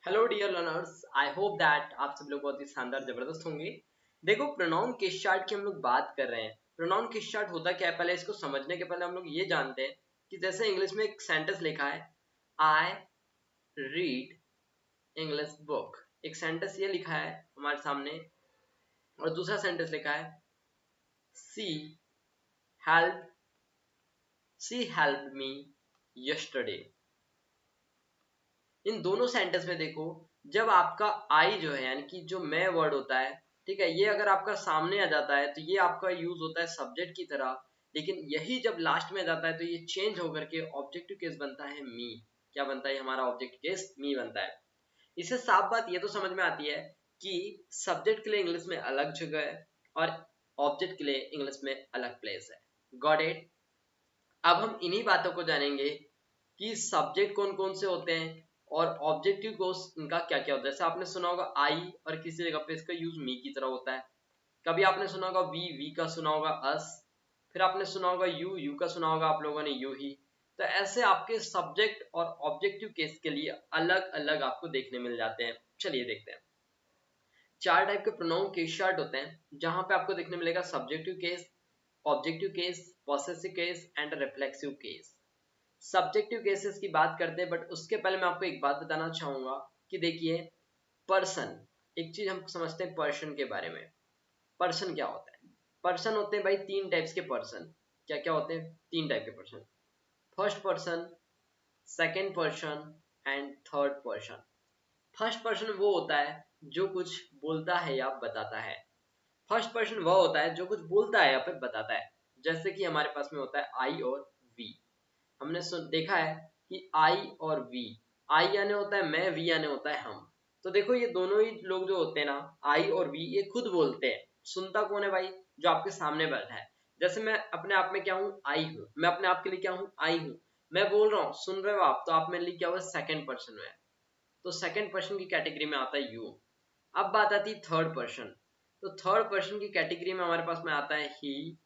Hello dear learners, I hope that आप सब लोग बहुत ही शानदार जबरदस्त होंगे। देखो, प्रोनाउन केस चार्ट की हम लोग बात कर रहे हैं। प्रोनाउन केस चार्ट होता क्या है, पहले इसको समझने के पहले हम लोग ये जानते हैं कि जैसे इंग्लिश में एक सेंटेंस लिखा है, आई रीड इंग्लिश बुक। एक सेंटेंस ये लिखा है हमारे सामने, और दूसरा सेंटेंस लिखा है सी हेल्प सी हेल्प मी यस्टरडे। इन दोनों सेंटेंस में देखो, जब आपका आई जो है यानी कि जो मैं वर्ड होता है, ठीक है, ये अगर आपका सामने आ जाता है तो ये आपका यूज होता है सब्जेक्ट की तरह। लेकिन यही जब लास्ट में जाता है तो ये चेंज होकर के ऑब्जेक्टिव केस बनता है मी। क्या बनता है हमारा ऑब्जेक्टिव केस? मी बनता है। इससे साफ बात ये तो समझ में आती है कि सब्जेक्ट के लिए इंग्लिश में अलग जगह है और ऑब्जेक्ट के लिए इंग्लिश में अलग प्लेस है। Got it? अब हम इन्हीं बातों को जानेंगे कि सब्जेक्ट कौन कौन से होते हैं और ऑब्जेक्टिव को इनका क्या क्या होता है। जैसे आपने सुना होगा आई, और किसी जगह पे इसका यूज मी की तरह होता है। कभी आपने सुना होगा वी का सुना होगा अस, फिर आपने सुना होगा यू का सुना होगा आप लोगों ने यू ही। तो ऐसे आपके सब्जेक्ट और ऑब्जेक्टिव केस के लिए अलग अलग आपको देखने मिल जाते हैं। चलिए देखते हैं। चार टाइप के प्रोनाउन केस चार्ट होते हैं, जहां पे आपको देखने मिलेगा subjective case, objective case, possessive case and reflexive case. Subjective cases की बात करते हैं, बट उसके पहले मैं आपको एक बात बताना चाहूंगा कि देखिए, पर्सन, एक चीज हम समझते हैं पर्सन के बारे में। पर्सन क्या होता है? पर्सन होते हैं भाई तीन टाइप्स के पर्सन। क्या क्या होते हैं? तीन टाइप के person. First person, second person and third person. First person वो होता है जो कुछ बोलता है या बताता है। फर्स्ट पर्सन वह होता है जो कुछ बोलता है या फिर बताता है। जैसे कि हमारे पास में होता है आई और वी। हमने देखा है कि आई और वी, आई यानी होता है मैं, वी यानी होता है हम। तो देखो, ये दोनों ही लोग जो होते हैं ना, आई और वी, ये खुद बोलते हैं। सुनता कौन है भाई? जो आपके सामने बैठा है। जैसे मैं अपने आप में क्या हूँ? आई हूँ। मैं अपने आप के लिए क्या हूँ? आई हूँ। मैं बोल रहा हूँ, सुन रहे हो आप, तो आप मेरे लिए क्या हुआ? सेकंड पर्सन में। तो सेकंड पर्सन की कैटेगरी में आता है यू। अब बात आती है थर्ड पर्सन। तो थर्ड पर्सन की कैटेगरी में हमारे पास में आता है ही,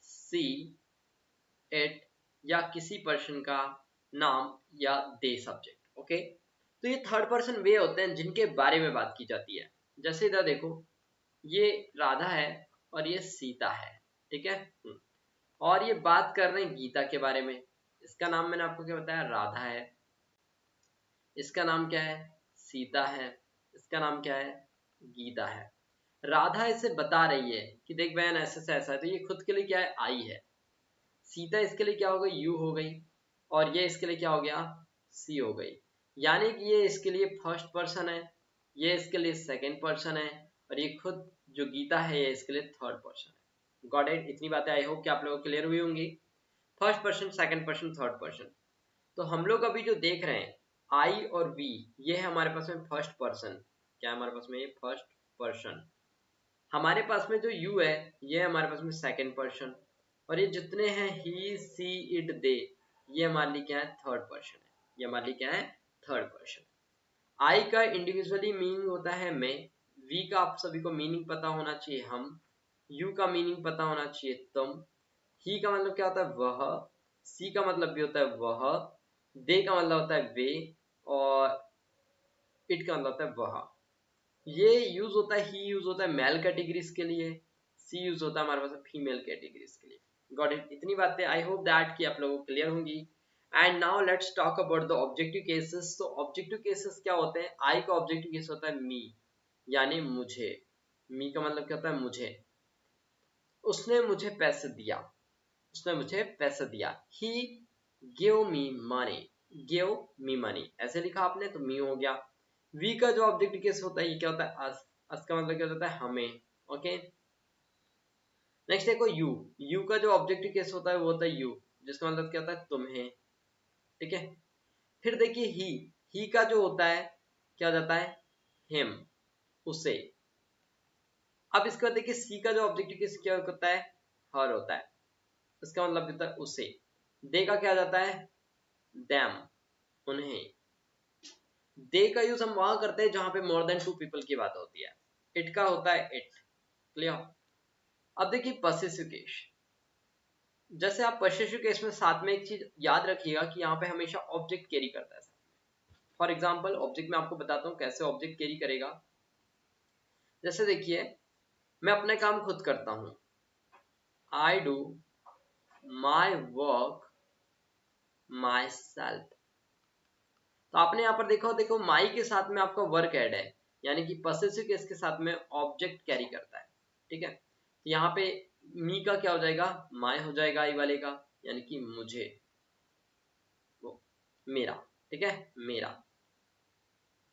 सी, इट, या किसी पर्सन का नाम या दे सब्जेक्ट। ओके, तो ये थर्ड पर्सन वे होते हैं जिनके बारे में बात की जाती है। जैसे इधर देखो, ये राधा है और ये सीता है, ठीक है। और ये बात कर रहे हैं गीता के बारे में। इसका नाम मैंने आपको क्या बताया? राधा है। इसका नाम क्या है? सीता है। इसका नाम क्या है? गीता है। राधा इसे बता रही है कि देख बहन, ऐसे से ऐसा है, तो ये खुद के लिए क्या है? आई है। सीता इसके लिए क्या हो गई? यू हो गई। और ये इसके लिए क्या हो गया? सी हो गई। यानी कि ये इसके लिए फर्स्ट पर्सन है, ये इसके लिए सेकंड पर्सन है, और ये खुद जो गीता है ये इसके लिए थर्ड पर्सन है। Got it? इतनी बातें आई होप कि आप लोगों को क्लियर हुई होंगी। First person, second person, third person. तो हम लोग अभी जो देख रहे हैं आई और वी, ये है हमारे पास में फर्स्ट पर्सन। क्या है हमारे पास में? ये फर्स्ट पर्सन। हमारे पास में जो यू है, ये है हमारे पास में सेकंड पर्सन। और ये जितने हैं ही, सी, इट, दे, ये हमारे लिए क्या है? थर्ड पर्सन है। ये हमारे लिए क्या है? Third person. आई का इंडिविजुअली मीनिंग होता है मैं। वी का आप सभी को मीनिंग पता होना चाहिए हम। यू का मीनिंग पता होना चाहिए तुम। ही का मतलब क्या होता है? वह। सी का मतलब भी होता है वह। दे का मतलब होता है वे। और इट का मतलब होता है वह। ये यूज होता है, ही यूज होता है मेल कैटेगरीज के लिए, सी यूज होता है हमारे पास फीमेल कैटेगरीज के लिए। Got it? इतनी बातें आई होप दैट कि आप लोगों को क्लियर होंगी। And now let's talk about the objective cases. तो ऑब्जेक्टिव केसेस क्या होते हैं? आई का ऑब्जेक्टिव केस होता है मी, यानी मुझे। मी का मतलब क्या होता है? मुझे। उसने मुझे पैसे दिया। उसने मुझे पैसे दिया। He give me money. Give me money ऐसे लिखा आपने तो मी हो गया। वी का जो ऑब्जेक्टिव केस होता है ये क्या होता है? अस। अस का मतलब क्या होता है? हमें। ओके, नेक्स्ट देखो यू। यू का जो ऑब्जेक्टिव केस होता है वो होता है यू, जिसका मतलब क्या होता है? तुम्हें। ठीक है। फिर देखिए ही का जो होता है क्या हो जाता है? हिम, उसे। अब इसके बाद देखिए सी का जो ऑब्जेक्टिव केस क्या होता है? हर होता है। इसका मतलब होता है उसे। दे का क्या जाता है? देम, उन्हें। दे का यूज हम वहां करते हैं जहां पे मोर देन टू पीपल की बात होती है। इट का होता है इट। क्लियर? अब देखिए पॉसेसिव केस। जैसे आप पॉसेसिव केस में साथ में एक चीज याद रखिएगा कि यहाँ पे हमेशा ऑब्जेक्ट कैरी करता है। फॉर एग्जाम्पल ऑब्जेक्ट में आपको बताता हूँ कैसे ऑब्जेक्ट कैरी करेगा। जैसे देखिए मैं अपने काम खुद करता हूँ, I do my work my self. तो आपने यहाँ पर देखो, देखो माई के साथ में आपका वर्क ऐड है, यानी कि पॉसेसिव केस के साथ में ऑब्जेक्ट कैरी करता है, ठीक है। तो यहाँ पे मी का क्या हो जाएगा, माई हो जाएगा आई वाले का, यानी कि मुझे, वो मेरा, ठीक है, मेरा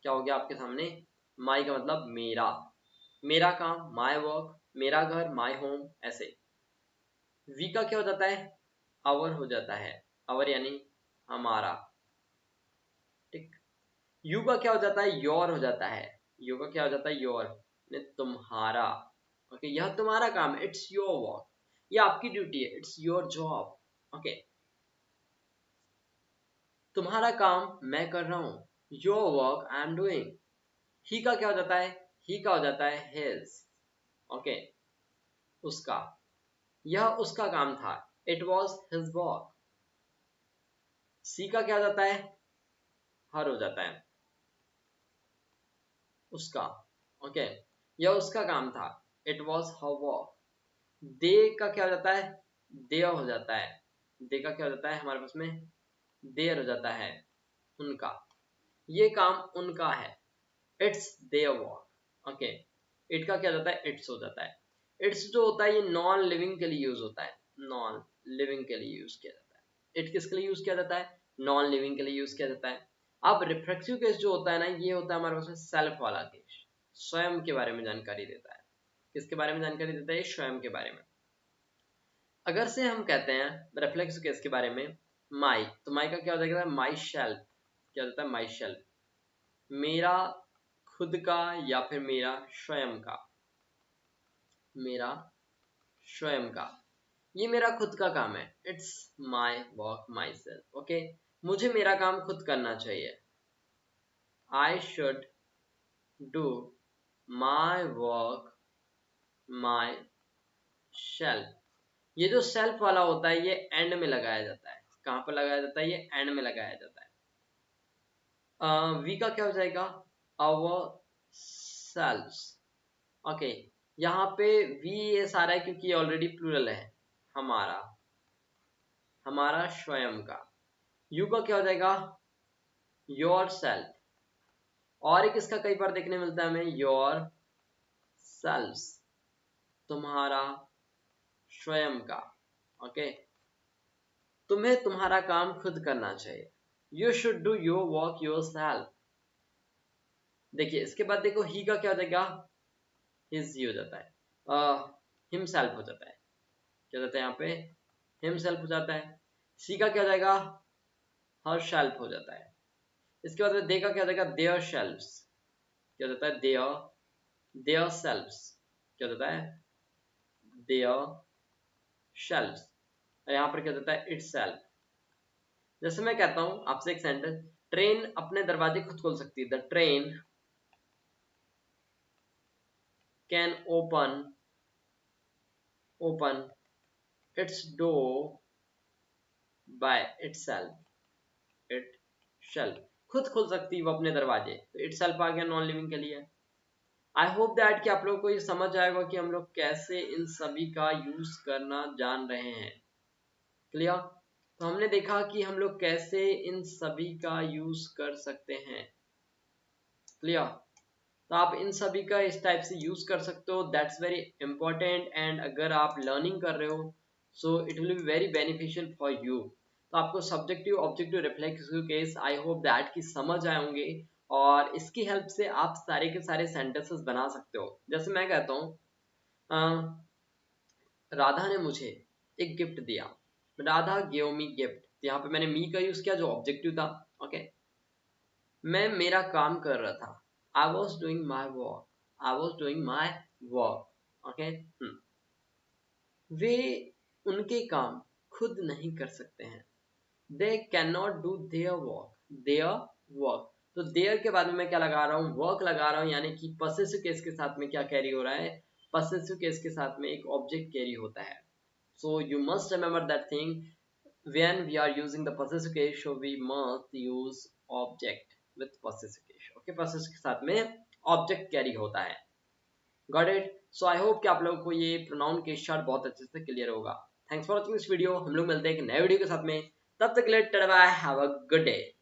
क्या हो गया आपके सामने, माई का मतलब मेरा, मेरा काम माई वर्क, मेरा घर माई होम, ऐसे। वी का क्या हो जाता है, आवर हो जाता है, आवर यानी हमारा, ठीक। यू का क्या हो जाता है, योर हो जाता है, यू का क्या हो जाता है, योर ने तुम्हारा, ओके। यह तुम्हारा काम है, इट्स योर वर्क, ये आपकी ड्यूटी है, इट्स योर जॉब, ओके। तुम्हारा काम मैं कर रहा हूं, your work I am doing. He का क्या हो जाता है, ही का हो जाता है हिज, ओके, उसका, यह उसका काम था, इट वॉज हिज वर्क। सी का क्या हो जाता है, हर हो जाता है, उसका, ओके, यह उसका काम था, इट वॉज हर वर्क। दे का क्या हो जाता है, देयर हो जाता है, दे का क्या हो जाता है हमारे पास में, देयर हो जाता है, उनका, ये काम उनका है, it's their work, okay. It का क्या हो जाता है, इट्स हो जाता है। इट्स जो होता है ये नॉन लिविंग के लिए यूज होता है, नॉन लिविंग के लिए यूज किया जाता है। इट किसके लिए यूज किया जाता है, नॉन लिविंग के लिए यूज किया जाता है। अब रिफ्लेक्सिव केस जो होता है ना, ये होता है हमारे पास में सेल्फ वाला केस, स्वयं के बारे में जानकारी देता है। किसके बारे में जानकारी देता है, स्वयं के बारे में। अगर से हम कहते हैं रिफ्लेक्सिव केस के बारे में, माई, तो माई का क्या हो जाएगा, माई शेल्फ, क्या होता है, माई शेल्फ, मेरा खुद का या फिर मेरा स्वयं का, मेरा स्वयं का, ये मेरा खुद का काम है, it's my work my self, okay. मुझे मेरा काम खुद करना चाहिए, I should do my work my self. ये जो सेल्फ वाला होता है ये एंड में लगाया जाता है, कहाँ पर लगाया जाता है, ये एंड में लगाया जाता है। वी का क्या हो जाएगा, अवर सेल्व्स, ओके। यहाँ पे वी ये सारा है क्योंकि ये ऑलरेडी प्लूरल है, हमारा, हमारा स्वयं का। यू का क्या हो जाएगा, योर सेल्फ, और एक इसका कई बार देखने मिलता है हमें, योर सेल्व्स, तुम्हारा स्वयं का, ओके। तुम्हें तुम्हारा काम खुद करना चाहिए, you should do your work your self. देखिए इसके बाद देखो ही का क्या हो जाएगा, हिज ही हो जाता है, हिमसेल्फ हो जाता है, क्या हो जाता है यहाँ पे, हिमसेल्फ हो जाता है। सी का क्या हो जाएगा, हर सेल्फ हो जाता है। इसके बाद दे का क्या हो जाएगा, देयर सेल्व्स, क्या हो जाता है, देयर, देयर सेल्व्स, क्या होता है, देयर सेल्व्स। और यहाँ पर क्या होता है, इट्स सेल्फ। जैसे मैं कहता हूं आपसे एक सेंटेंस, ट्रेन अपने दरवाजे खुद खोल सकती है, the train can open it's door by itself, it self, खुद खोल सकती है वो अपने दरवाजे, तो इट सेल्फ आ गया नॉन लिविंग के लिए। आई होप दैट कि आप लोगों को ये समझ आएगा कि हम लोग कैसे इन सभी का यूज करना जान रहे हैं, क्लियर। तो हमने देखा कि हम लोग कैसे इन सभी का यूज कर सकते हैं, क्लियर। तो आप इन सभी का इस टाइप से यूज कर सकते हो, दैट्स वेरी इंपॉर्टेंट। एंड अगर आप लर्निंग कर रहे हो so it will be very beneficial for you. तो आपको subjective objective reflexive case I hope that की समझ आए होंगे, और इसकी हेल्प से आप सारे के सारे सेंटेंसेस बना सकते हो। जैसे मैं कहता हूँ राधा ने मुझे एक गिफ्ट दिया, राधा गिव मी गिफ्ट, यहाँ पे मैंने मी का यूज किया जो ऑब्जेक्टिव था, ओके। मैं मेरा काम कर रहा था, I was doing my work, I was doing my work, okay. वे उनके काम खुद नहीं कर सकते हैं, they can not do there work, there work. तो देयर के बाद में मैं क्या लगा रहा हूँ, वर्क लगा रहा हूँ, यानी कि पॉसेसिव केस के साथ में क्या कैरी हो रहा है, पॉसेसिव केस के साथ में एक ऑब्जेक्ट कैरी होता है। So you must remember that thing, when we are using the possessive case, so we must use object, with possessive case. Okay, possessive के साथ में ऑब्जेक्ट कैरी होता है। Got it? So I hope कि आप लोगों को ये प्रोनाउन केस चार्ट बहुत अच्छे से क्लियर होगा। Thanks for watching this video. हम लोग मिलते हैं एक नए वीडियो के साथ में, तब तक के लिए tata bye, have a good day.